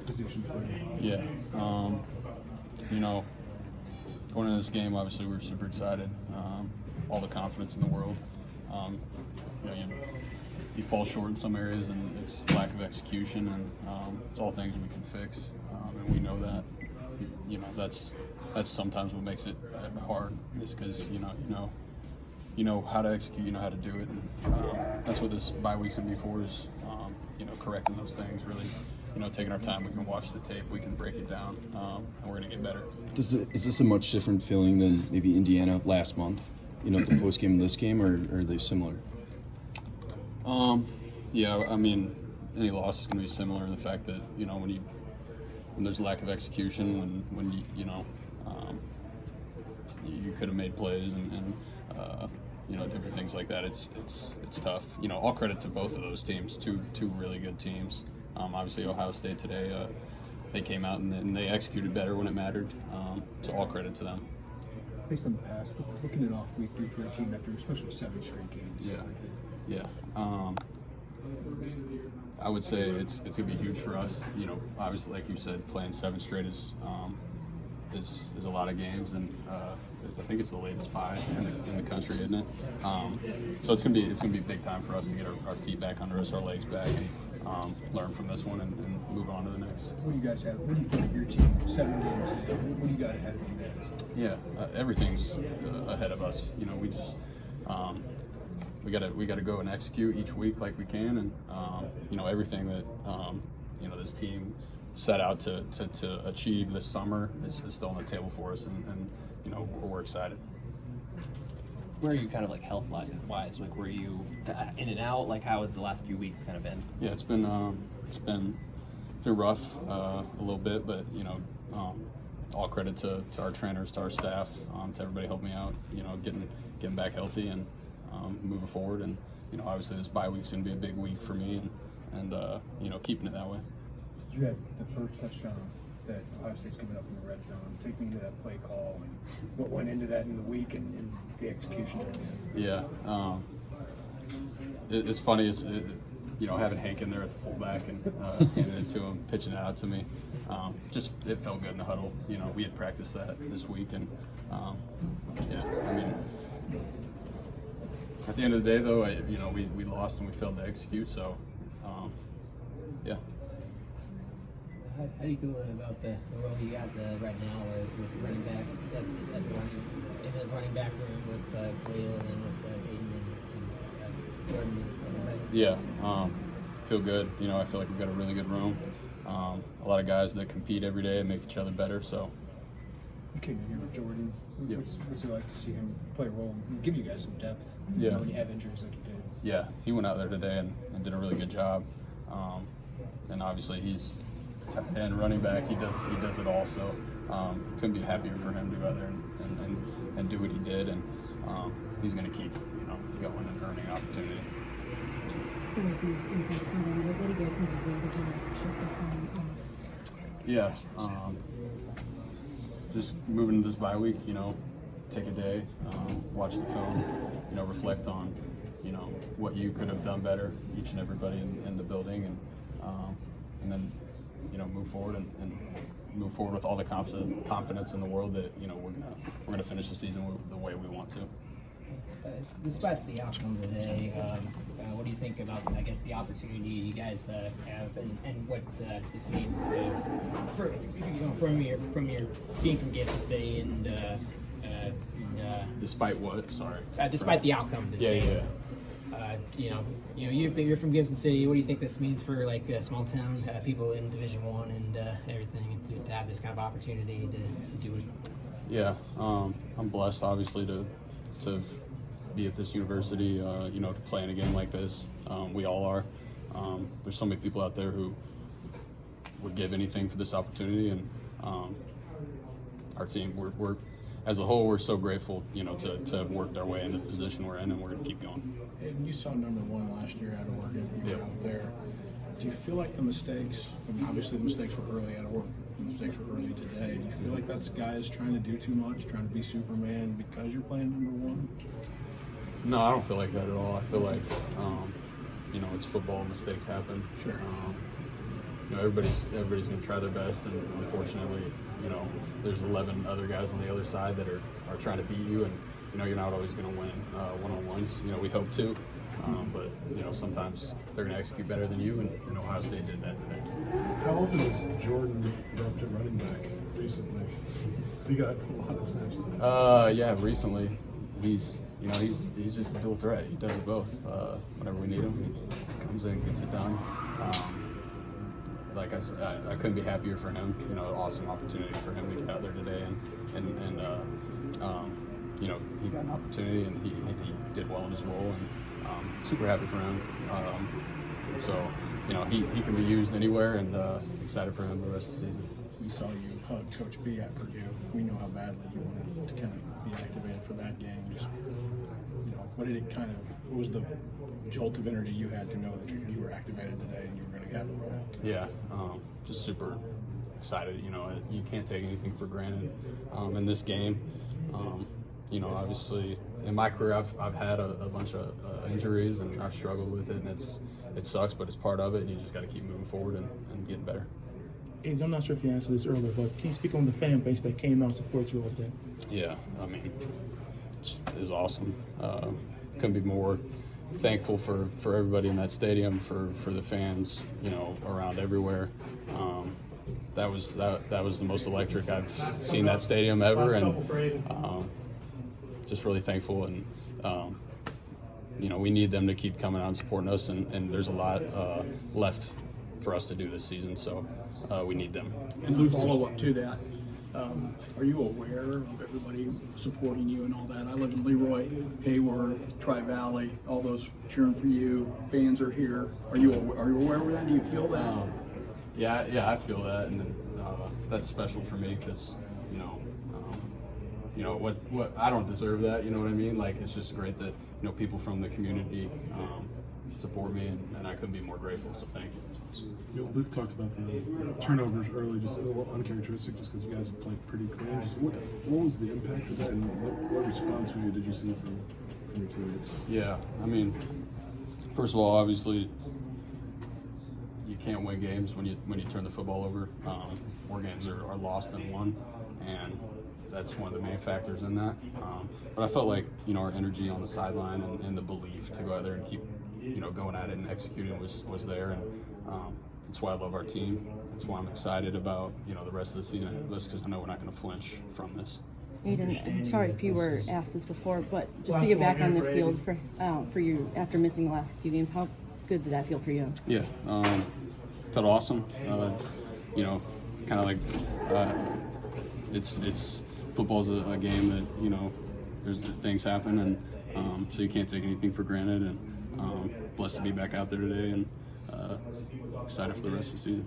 position for you? Yeah. You know, going into this game, obviously we were super excited. All the confidence in the world. You know, you fall short in some areas, and it's lack of execution, and it's all things we can fix, and we know that. You know, that's sometimes what makes it hard, is because you know how to execute, you know how to do it, and that's what this bye week's gonna be for, is you know, correcting those things, really, you know, taking our time. We can watch the tape, we can break it down, and we're gonna get better. Is this a much different feeling than maybe Indiana last month? You know, the post game and this game, or are they similar? Yeah, I mean, any loss is gonna be similar in the fact that, you know, when there's lack of execution, when you could have made plays and you know, different things like that. It's tough. You know, all credit to both of those teams, two really good teams. Obviously Ohio State today, they came out and they executed better when it mattered. So all credit to them. Based on the past, looking at off week 3 for a team after especially 7 straight games. Yeah. I would say it's gonna be huge for us. You know, obviously, like you said, playing 7 straight is a lot of games, and I think it's the latest bye in the country, isn't it? So it's gonna be big time for us to get our feet back under us, our legs back, and learn from this one and move on to the next. What do you guys have? What do you think of your team? 7 games in. What do you got ahead of you guys? Yeah, everything's ahead of us. You know, we just we gotta go and execute each week like we can, and you know, everything that you know, this team set out to achieve this summer is still on the table for us, and you know, we're excited. Where are you kind of like health wise? Like, were you in and out? Like, how has the last few weeks kind of been? Yeah, it's been rough a little bit, but you know, all credit to our trainers, to our staff, to everybody helping me out. You know, getting back healthy and moving forward. And you know, obviously this bye week's gonna be a big week for me, and you know, keeping it that way. You had the first touchdown that Ohio State's given up in the red zone. Take me to that play call and what went into that in the week and the execution. Yeah, it's funny. You know, having Hank in there at the fullback and handing it to him, pitching it out to me. Just it felt good in the huddle. You know, we had practiced that this week, and yeah, I mean, at the end of the day, though, you know, we lost and we failed to execute. So, yeah. How do you feel about the role you got right now with running back? That's in the running back room with Khalil and with Aidan and Jordan. Yeah, feel good. You know, I feel like we've got a really good room. A lot of guys that compete every day and make each other better. So. You came in here with Jordan. Yep. What's it like to see him play a role and give you guys some depth? Yeah. You know, when you have injuries like you did. Yeah, he went out there today and did a really good job. And obviously he's tight end, running back. He does it all. So couldn't be happier for him to go out there and do what he did. And he's going to keep, you know, going and earning opportunity. So if you inside somebody, what do you guys need to do to kind of shut this one off? Yeah, just moving into this bye week, you know, take a day, watch the film, you know, reflect on, you know, what you could have done better, each and everybody in the building, and then, you know, move forward and move forward with all the confidence in the world that, you know, we're gonna finish the season the way we want to. Despite the outcome today, what do you think about, I guess, the opportunity you guys have, and what this means from your being from Kansas City and Despite what? Sorry. Despite the outcome of this game. Yeah. You're from Gibson City. What do you think this means for like small town people in Division I and everything, to have this kind of opportunity to do it? Yeah, I'm blessed, obviously, to be at this university. You know, to play in a game like this. We all are. There's so many people out there who would give anything for this opportunity, and our team, we're as a whole, we're so grateful, you know, to have worked our way into the position we're in, and we're going to keep going. And you saw number 1 last year out of Oregon. You were out there. Do you feel like the mistakes? I mean, obviously the mistakes were early out of Oregon. The mistakes were early today. Do you feel like that's guys trying to do too much, trying to be Superman because you're playing number 1? No, I don't feel like that at all. I feel like, you know, it's football. Mistakes happen. Sure. you know, everybody's going to try their best, and unfortunately, you know, there's 11 other guys on the other side that are trying to beat you, and you know, you're not always going to win one-on-ones. You know, we hope to, but you know, sometimes they're going to execute better than you, and Ohio State did that today. How often has Jordan dropped at running back recently? So he got a lot of snaps today. Yeah, recently he's just a dual threat. He does it both. Whenever we need him, he comes in, gets it done. Like I said, I couldn't be happier for him. You know, awesome opportunity for him to get out there today, and you know, he got an opportunity and he did well in his role, and super happy for him. So, you know, he can be used anywhere, and excited for him the rest of the season. We saw you hug Coach B at Purdue. We know how badly you wanted to kind of be activated for that game. Just, you know, what was the jolt of energy you had to know that you were activated today and you were going to have a role? Yeah, just super excited. You know, you can't take anything for granted in this game. You know, obviously, in my career, I've had a bunch of injuries, and I've struggled with it, and it sucks, but it's part of it, and you just got to keep moving forward and getting better. And I'm not sure if you answered this earlier, but can you speak on the fan base that came out and support you all day? Yeah, I mean, it was awesome. Couldn't be more thankful for everybody in that stadium, for the fans, you know, around everywhere. That was the most electric I've seen that stadium ever, and just really thankful. And you know, we need them to keep coming out and supporting us, and there's a lot left for us to do this season, so we need them. And to follow up to that, are you aware of everybody supporting you and all that? I live in Leroy, Hayworth, Tri-Valley, all those cheering for you. Fans are here. Are you aware of that? Do you feel that? Yeah, I feel that, and that's special for me because you know what I don't deserve that. You know what I mean? Like, it's just great that, you know, people from the community support me, and I couldn't be more grateful. So thank you. You know, Luke talked about the turnovers early, just a little uncharacteristic, just because you guys have played pretty clean. Just what was the impact of that, and what response from you did you see from your teammates? Yeah, I mean, first of all, obviously, you can't win games when you turn the football over. More games are lost than won, and that's one of the main factors in that. But I felt like, you know, our energy on the sideline and the belief to go out there and keep, you know, going at it and executing was there, and that's why I love our team. That's why I'm excited about, you know, the rest of the season ahead of us, because I know we're not going to flinch from this. Aidan, I'm sorry if you were asked this before, but just to get back on the field for you after missing the last few games, how good did that feel for you? Yeah, felt awesome. You know, kind of like it's football's a game that, you know, there's things happen, and so you can't take anything for granted. And blessed to be back out there today, and excited for the rest of the season.